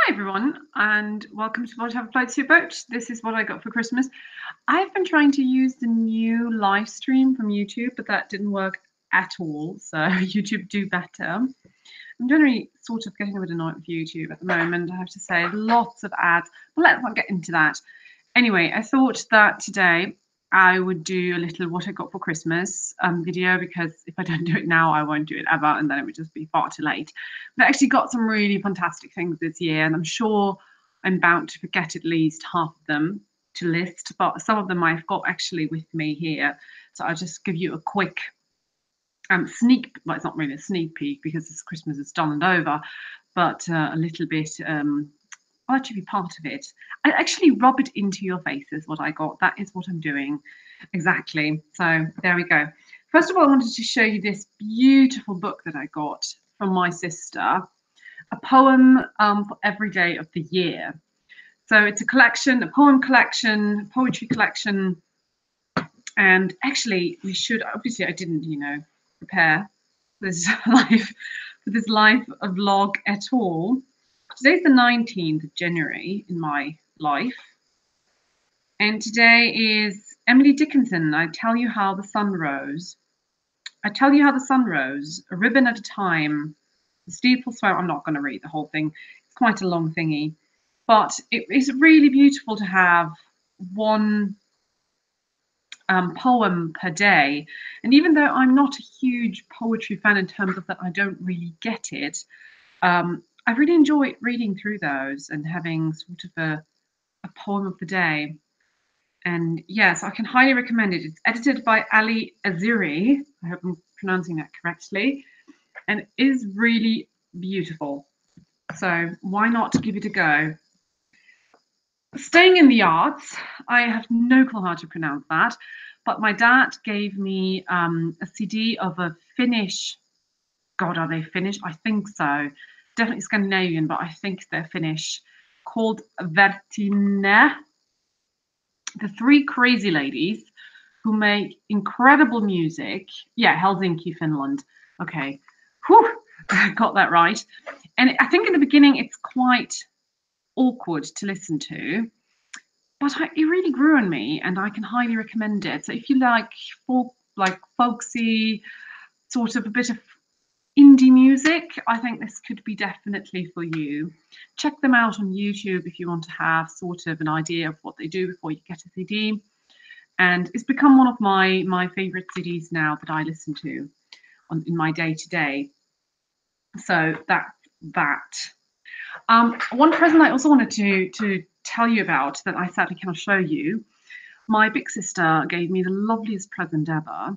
Hi everyone, and welcome to What Have I Applied to Your Boat. This is what I got for Christmas. I've been trying to use the new live stream from YouTube, but that didn't work at all. So YouTube do better. I'm generally sort of getting a bit annoyed with YouTube at the moment, I have to say. Lots of ads, but let's not get into that. Anyway, I thought that today I would do a little what I got for Christmas video, because if I don't do it now, I won't do it ever, and then it would just be far too late. But I actually got some really fantastic things this year, and I'm sure I'm bound to forget at least half of them to list, but some of them I've got actually with me here. So I'll just give you a quick sneak, well, it's not really a sneak peek because this Christmas is done and over, but a little bit, I'll actually be part of it. I actually rub it into your faces, what I got. That is what I'm doing. Exactly. So there we go. First of all, I wanted to show you this beautiful book that I got from my sister, a poem for every day of the year. So it's a collection, a poem collection, a poetry collection. And actually, we should, obviously I didn't, prepare this live vlog at all. Today's the 19th of January in my life. And today is Emily Dickinson, I Tell You How the Sun Rose. I tell you how the sun rose, a ribbon at a time. The steeple swam. I'm not going to read the whole thing. It's quite a long thingy. But it is really beautiful to have one poem per day. And even though I'm not a huge poetry fan in terms of that I don't really get it, I really enjoy reading through those and having sort of a poem of the day. And yes, I can highly recommend it. It's edited by Ali Aziri. I hope I'm pronouncing that correctly. And it is really beautiful. So why not give it a go? Staying in the arts, I have no clue how to pronounce that, but my dad gave me a CD of a Finnish, God, are they Finnish? I think so. Definitely Scandinavian, but I think they're Finnish, called Vertine. The three crazy ladies who make incredible music. Yeah, Helsinki, Finland. Okay, whew, I got that right. And I think in the beginning it's quite awkward to listen to, but it really grew on me, and I can highly recommend it. So if you like folksy, sort of a bit of indie music, I think this could be definitely for you. Check them out on YouTube if you want to have sort of an idea of what they do before you get a CD. And it's become one of my favorite CDs now that I listen to in my day-to-day. So that. One present I also wanted to tell you about that I sadly cannot show you. My big sister gave me the loveliest present ever.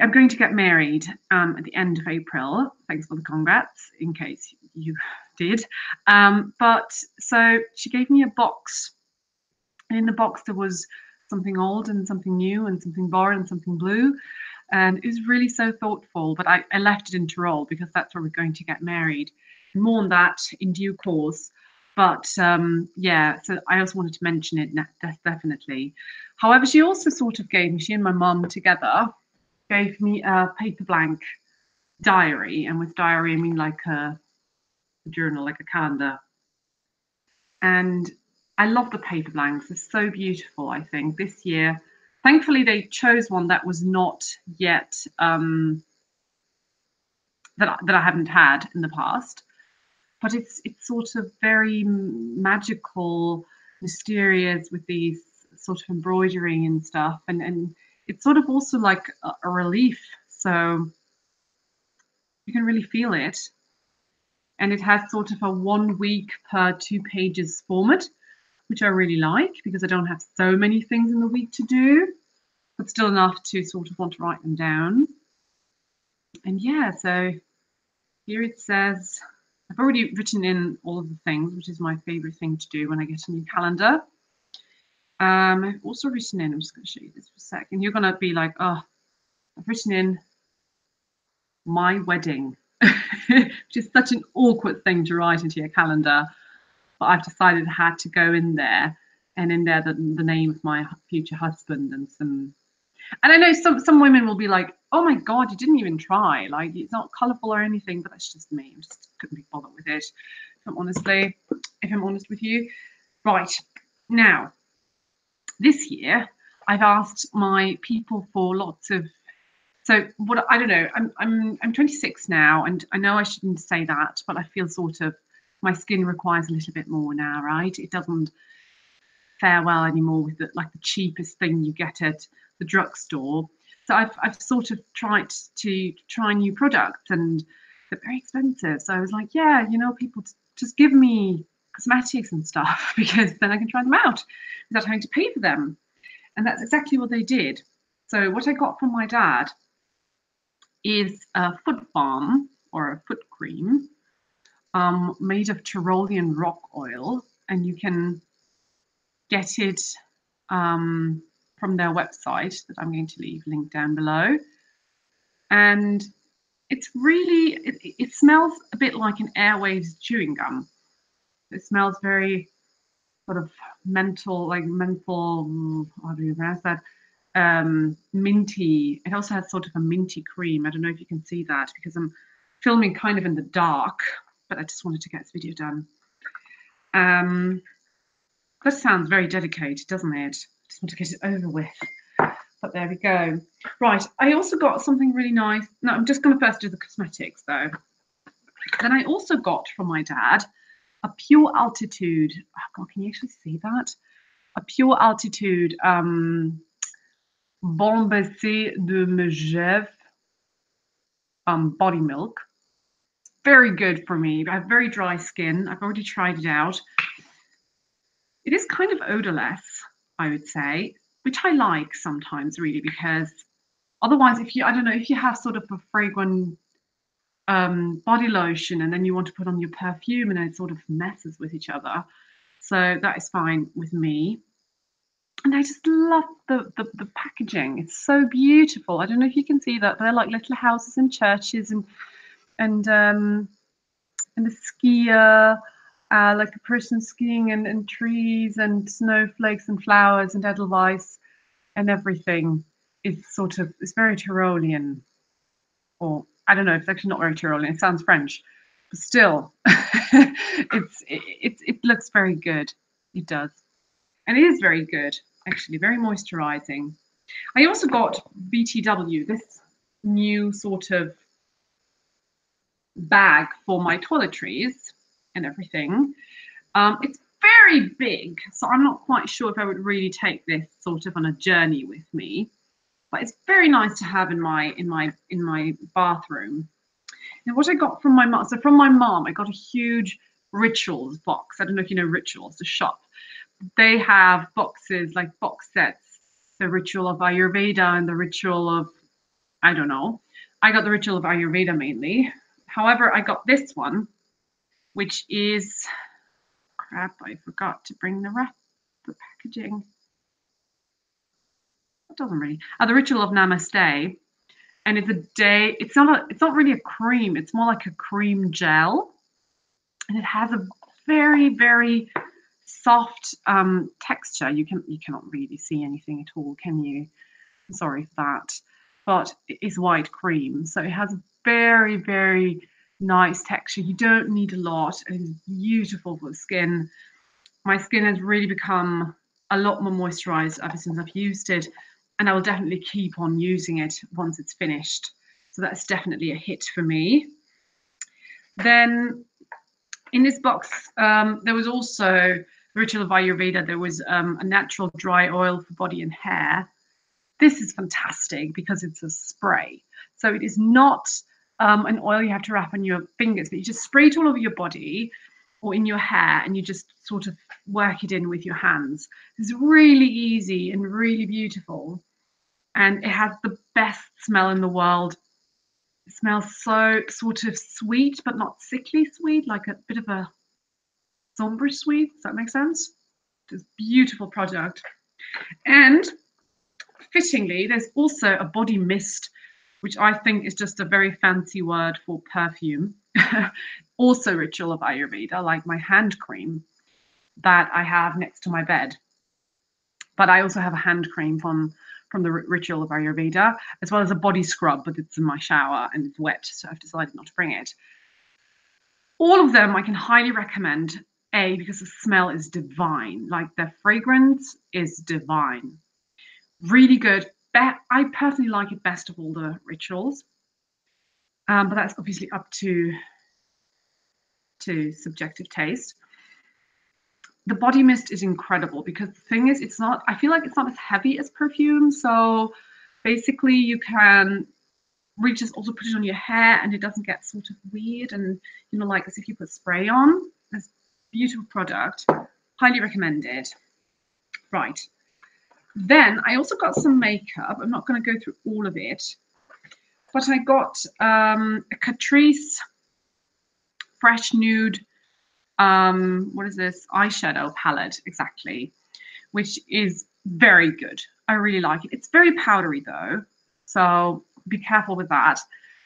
I'm going to get married at the end of April. Thanks for the congrats, in case you did. But so she gave me a box. And in the box there was something old and something new and something borrowed and something blue. And it was really so thoughtful. But I left it in Tyrol because that's where we're going to get married. More on that in due course. But yeah, so I also wanted to mention it, definitely. However, she also sort of gave me, she and my mum together, gave me a paper blank diary, and with diary I mean like a journal, like a calendar. And I love the paper blanks. They're so beautiful. I think this year, thankfully, they chose one that was not yet that I haven't had in the past. But it's sort of very magical, mysterious with these sort of embroidery and stuff, and it's sort of also like a relief. So you can really feel it. And it has sort of a 1 week per 2 pages format, which I really like because I don't have so many things in the week to do, but still enough to sort of want to write them down. And yeah, so here it says, I've already written in all of the things, which is my favorite thing to do when I get a new calendar. I've also written in, I'm just going to show you this for a second. You're going to be like, oh, I've written in my wedding, which is such an awkward thing to write into your calendar. But I've decided I had to go in there, and in there the name of my future husband and some. And I know some women will be like, oh my God, you didn't even try. Like, it's not colourful or anything, but that's just me. I just couldn't be bothered with it. if I'm honest with you. Right, now, this year, I've asked my people for lots of, so what, I don't know, I'm 26 now, and I know I shouldn't say that, but I feel sort of, my skin requires a little bit more now, right? It doesn't fare well anymore with the cheapest thing you get at the drugstore. So I've sort of tried to try new products, and they're very expensive. So I was like, yeah, you know, people just give me cosmetics and stuff because then I can try them out without having to pay for them. And that's exactly what they did. So what I got from my dad is a foot balm or a foot cream made of Tyrolean rock oil, and you can get it from their website that I'm going to leave linked down below. And it's really, it smells a bit like an Airwaves chewing gum. It smells very sort of menthol, how do you pronounce that? Minty. It also has sort of a minty cream. I don't know if you can see that because I'm filming kind of in the dark, but I just wanted to get this video done. That sounds very dedicated, doesn't it? I just want to get it over with. But there we go. Right, I also got something really nice. No, I'm just going to first do the cosmetics though. Then I also got from my dad a Pure Altitude. Oh God, can you actually see that? A Pure Altitude Bon Baiser de Megève body milk. It's very good for me. I have very dry skin. I've already tried it out. It is kind of odorless, I would say, which I like sometimes really, because otherwise if you, I don't know, if you have sort of a fragrant body lotion and then you want to put on your perfume and it sort of messes with each other. So that is fine with me. And I just love the packaging. It's so beautiful. I don't know if you can see that. They're like little houses and churches and the skier, like a person skiing, and trees and snowflakes and flowers and edelweiss and everything is sort of, it's very Tyrolean, or I don't know, it's actually not very Tyrolean, it sounds French, but still, it looks very good. It does. And it is very good, actually, very moisturizing. I also got BTW, this new sort of bag for my toiletries and everything. It's very big, so I'm not quite sure if I would really take this sort of on a journey with me. But it's very nice to have in my bathroom. And what I got from my mom, so from my mom, I got a huge Rituals box. I don't know if you know Rituals, the shop. They have boxes, like box sets, the Ritual of Ayurveda and the Ritual of, I don't know. I got the Ritual of Ayurveda mainly. However, I got this one, which is, crap, I forgot to bring the packaging. It doesn't really. The Ritual of Namaste. And it's it's not really a cream, it's more like a cream gel. And it has a very, very soft texture. You cannot really see anything at all, can you? I'm sorry for that. But it is white cream. So it has a very, very nice texture. You don't need a lot. It is beautiful for the skin. My skin has really become a lot more moisturized ever since I've used it. And I will definitely keep on using it once it's finished. So that's definitely a hit for me. Then in this box, there was also Ritual of Ayurveda. There was a natural dry oil for body and hair. This is fantastic because it's a spray. So it is not an oil you have to wrap on your fingers, but you just spray it all over your body or in your hair, and you just sort of work it in with your hands. It's really easy and really beautiful. And it has the best smell in the world. It smells so sort of sweet, but not sickly sweet, like a bit of a sombre sweet. Does that make sense? It's a beautiful product. And fittingly, there's also a body mist, which I think is just a very fancy word for perfume. Also Ritual of Ayurveda, like my hand cream that I have next to my bed. But I also have a hand cream from the Ritual of Ayurveda, as well as a body scrub, but it's in my shower and it's wet, so I've decided not to bring it. All of them I can highly recommend, A, because the smell is divine, like their fragrance is divine. Really good. I personally like it best of all the rituals, but that's obviously up to subjective taste. The body mist is incredible because the thing is, I feel like it's not as heavy as perfume. So basically you can really just also put it on your hair and it doesn't get sort of weird and, you know, like as if you put spray on. It's a beautiful product, highly recommended. Right. Then I also got some makeup. I'm not going to go through all of it, but I got a Catrice Fresh Nude, what is this? Eyeshadow palette, exactly, which is very good. I really like it. It's very powdery though, so be careful with that.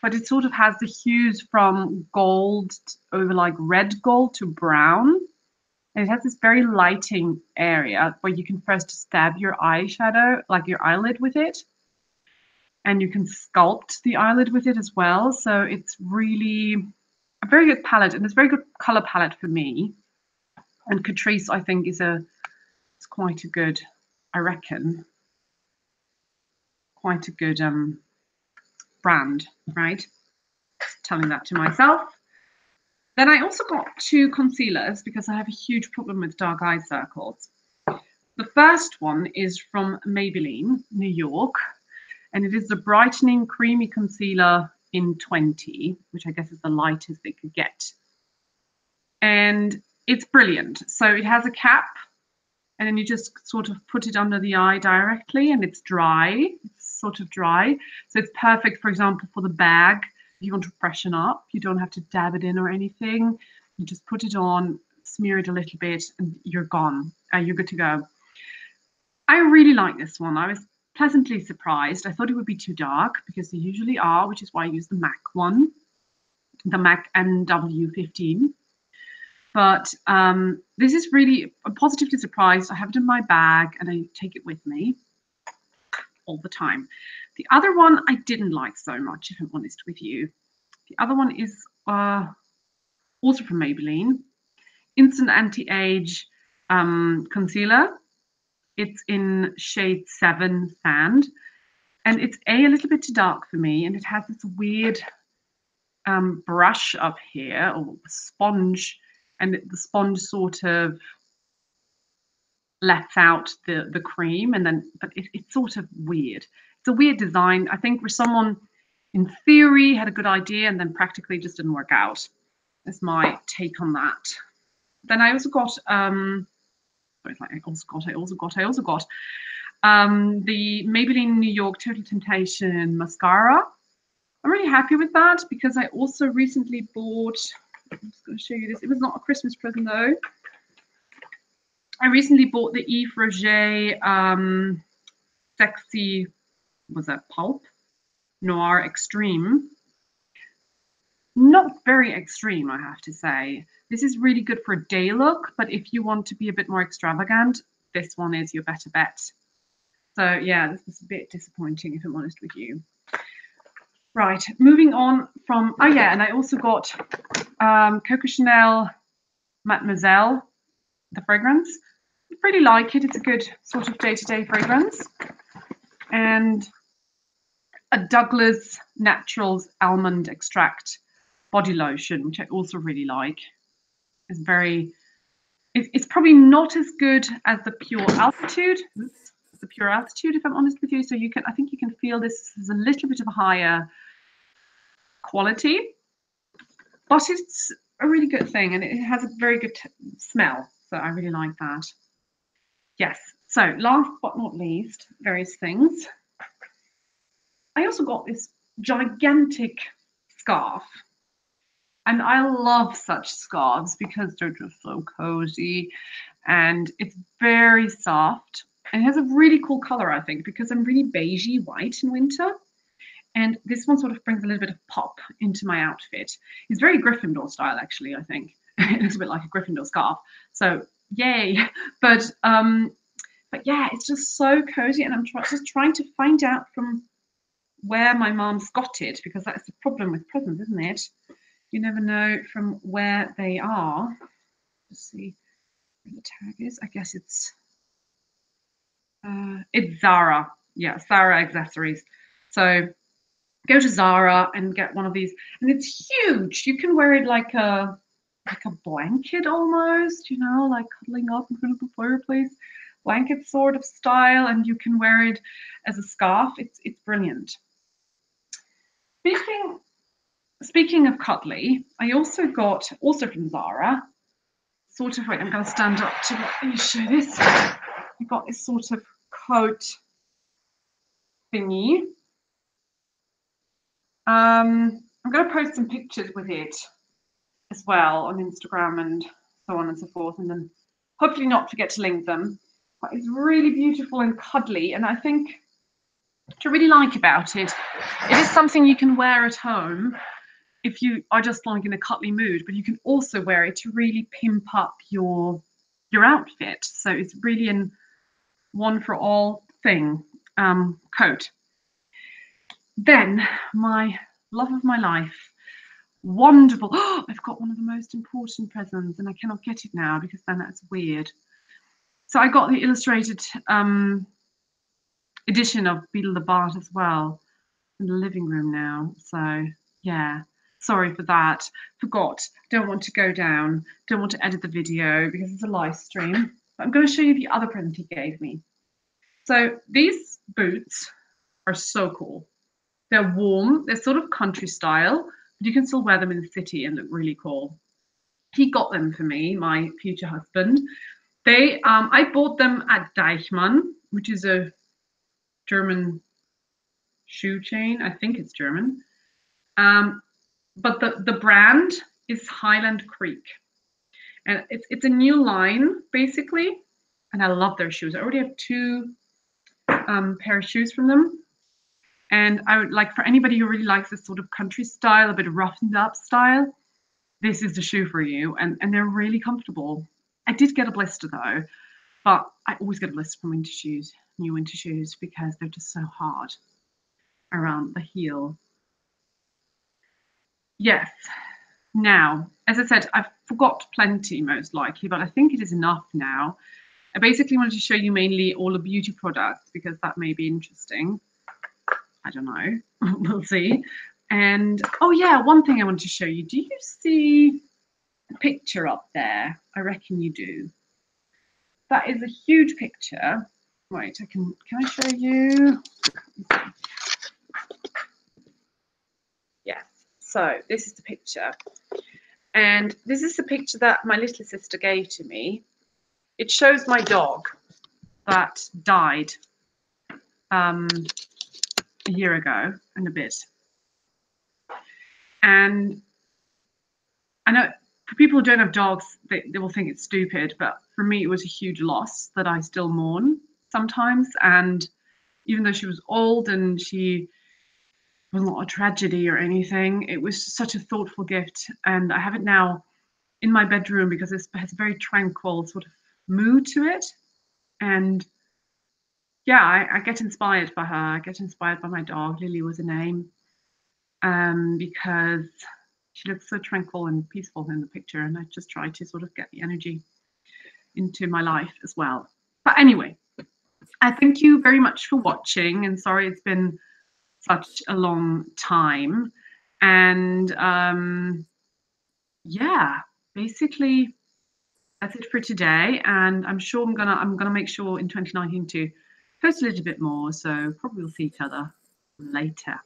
But it sort of has the hues from gold over like red gold to brown. And it has this very lighting area where you can first stab your eyeshadow, like your eyelid with it. And you can sculpt the eyelid with it as well. So it's really a very good palette, and it's a very good color palette for me. And Catrice, I think, is quite a good, I reckon, quite a good brand, right? Telling that to myself. Then I also got 2 concealers because I have a huge problem with dark eye circles. The first one is from Maybelline, New York, and it is the Brightening Creamy Concealer in 20, which I guess is the lightest they could get. And it's brilliant. So it has a cap, and then you just sort of put it under the eye directly, and it's dry. It's sort of dry. So it's perfect, for example, for the bag. If you want to freshen up, you don't have to dab it in or anything. You just put it on, smear it a little bit, and you're gone. You're good to go. I really like this one. I was pleasantly surprised. I thought it would be too dark because they usually are, which is why I use the MAC one, the MAC NW15. But this is really, I'm positively surprised. I have it in my bag and I take it with me all the time. The other one I didn't like so much, if I'm honest with you. The other one is also from Maybelline, Instant Anti-Age Concealer. It's in shade 7 Sand. And it's a little bit too dark for me. And it has this weird brush up here, or sponge. And the sponge sort of lets out the cream. And then, but it's sort of weird. It's a weird design. I think for someone, in theory, had a good idea and then practically just didn't work out. That's my take on that. Then I also got, the Maybelline New York Total Temptation mascara. I'm really happy with that because I also recently bought, I'm just going to show you this. It was not a Christmas present though. I recently bought the Yves Rocher Sexy, was that Pulp? Noir Extreme. Not very extreme, I have to say. This is really good for a day look, but if you want to be a bit more extravagant, this one is your better bet. So yeah, this is a bit disappointing if I'm honest with you. Right, moving on from, oh yeah, and I also got Coco Chanel Mademoiselle, the fragrance. I really like it. It's a good sort of day-to-day fragrance. And a Douglas Naturals Almond Extract body lotion, which I also really like. It's very, it's probably not as good as the Pure Altitude. The Pure Altitude, if I'm honest with you. So you can, I think you can feel this is a little bit of a higher quality, but it's a really good thing, and it has a very good smell. So I really like that. Yes. So last but not least, various things. I also got this gigantic scarf. And I love such scarves because they're just so cozy and it's very soft. And it has a really cool color, I think, because I'm really beigey white in winter. And this one sort of brings a little bit of pop into my outfit. It's very Gryffindor style, actually, I think. It looks a bit like a Gryffindor scarf. So yay. But yeah, it's just so cozy. And I'm just trying to find out from where my mom's got it, because that's the problem with presents, isn't it? You never know from where they are. Let's see where the tag is. I guess it's Zara. Yeah, Zara accessories. So go to Zara and get one of these, and it's huge. You can wear it like a blanket almost, you know, like cuddling up in front of the fireplace, blanket sort of style, and you can wear it as a scarf. It's brilliant. Speaking of cuddly, I also got, also from Zara, sort of, wait, I'm going to stand up to let you show this. I got this sort of coat thingy. I'm going to post some pictures with it as well on Instagram and so on and so forth, and then hopefully not forget to link them. But it's really beautiful and cuddly, and I think what I really like about it, it is something you can wear at home if you are just like in a cuddly mood, but you can also wear it to really pimp up your outfit. So it's really an one for all thing coat. Then my love of my life, wonderful. Oh, I've got one of the most important presents and I cannot get it now because then that's weird. So I got the illustrated edition of Beetle the Bart as well in the living room now. So yeah, sorry for that. Forgot, don't want to go down, don't want to edit the video because it's a live stream. But I'm going to show you the other present he gave me. So these boots are so cool. They're warm, they're sort of country style, but you can still wear them in the city and look really cool. He got them for me, my future husband. They, I bought them at Deichmann, which is a German shoe chain. I think it's German. But the brand is Highland Creek. And it's a new line, basically. And I love their shoes. I already have 2 pair of shoes from them. And I would like, for anybody who really likes this sort of country style, a bit of roughened up style, this is the shoe for you. And they're really comfortable. I did get a blister though, but I always get a blister from winter shoes, new winter shoes, because they're just so hard around the heel. Yes. Now, as I said, I've forgot plenty most likely, but I think it is enough now. I basically wanted to show you mainly all the beauty products because that may be interesting. I don't know, we'll see. And oh yeah, one thing I wanted to show you. Do you see the picture up there? I reckon you do. That is a huge picture. Right, can I show you? Yes, so this is the picture. And this is the picture that my little sister gave to me. It shows my dog that died a year ago and a bit. And I know for people who don't have dogs, they will think it's stupid, but for me, it was a huge loss that I still mourn sometimes. And even though she was old and she was not a tragedy or anything, it was such a thoughtful gift. And I have it now in my bedroom because it has a very tranquil sort of mood to it. And yeah, I get inspired by her. I get inspired by my dog. Lily was her name, because she looks so tranquil and peaceful in the picture, and I just try to sort of get the energy into my life as well. But anyway, I thank you very much for watching, and sorry it's been such a long time. And yeah, basically that's it for today. And I'm sure I'm gonna make sure in 2019 to post a little bit more. So probably we'll see each other later.